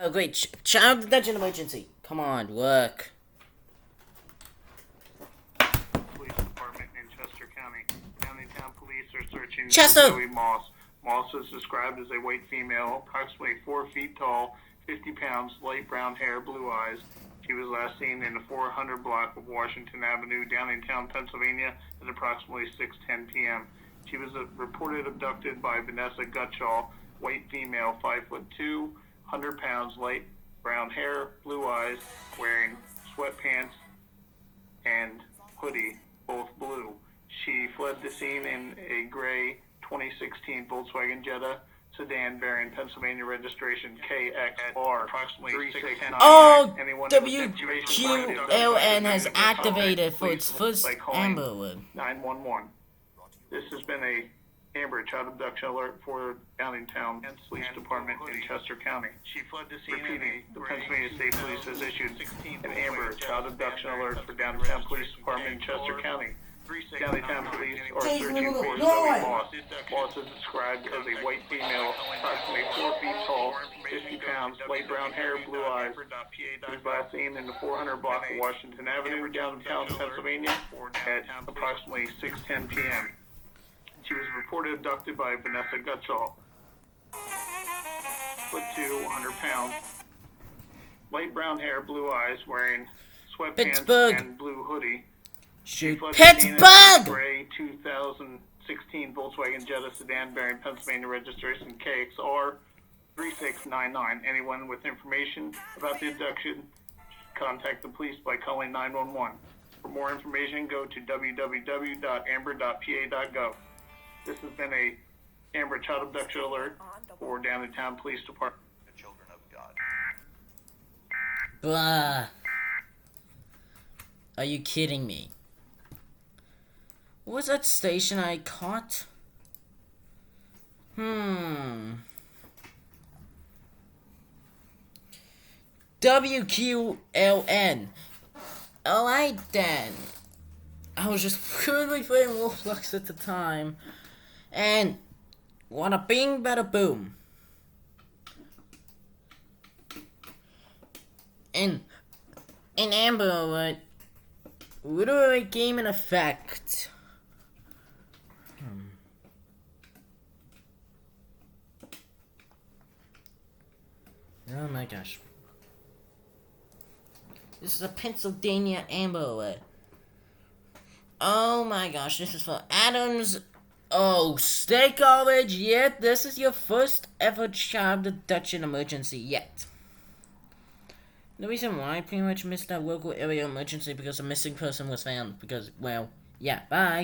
Oh, great. Child detention emergency. Come on, work. Police Department in Chester County. Downtown police are searching Chester! Zoe Moss. Moss is described as a white female, approximately 4 feet tall, 50 pounds, light brown hair, blue eyes. She was last seen in the 400 block of Washington Avenue, Downtown, Pennsylvania, at approximately 6:10 p.m. She was reported abducted by Vanessa Gutschall, white female, 5'2", 100 pounds, light brown hair, blue eyes, wearing sweatpants and hoodie, both blue. She fled the scene in a gray 2016 Volkswagen Jetta sedan bearing Pennsylvania registration KXR, approximately 3610. Oh, WQLN has activated for its first Amber Alert. 911. This has been a Amber Child Abduction Alert for Downtown Police Department in Chester County. She fled the scene. Repeating, the Pennsylvania State Police has issued an Amber Child Abduction Alert for Downtown Police Department in Chester County. Downtown police are searching for Zoe Moss. Moss is described as a white female, approximately 4 feet tall, 50 pounds, light brown hair, blue eyes. She was last seen in the 400 block of Washington Avenue, downtown Pennsylvania, at approximately 6:10 p.m. She was reported abducted by Vanessa Gutschall, 5'2", 100 pounds, light brown hair, blue eyes, wearing sweatpants Pittsburgh. and blue hoodie. Shoot. Pittsburgh! Pittsburgh! Gray 2016 Volkswagen Jetta sedan bearing Pennsylvania registration KXR 3699. Anyone with information about the abduction, contact the police by calling 911. For more information, go to www.amber.pa.gov. This has been a Amber Child Abduction Alert for Downtown Police Department. The children of God. Blah. Are you kidding me? What was that station I caught? WQLN. Alright then. I was just currently playing Roblox at the time. And wanna bing bada boom. In Amber Alert, literally game in effect. Oh my gosh. This is a Pennsylvania Amber Alert. Oh my gosh, this is for Adams. Oh, State College, yet this is your first ever child abduction emergency yet. The reason why I pretty much missed that local area emergency because a missing person was found. Because, well, yeah, bye.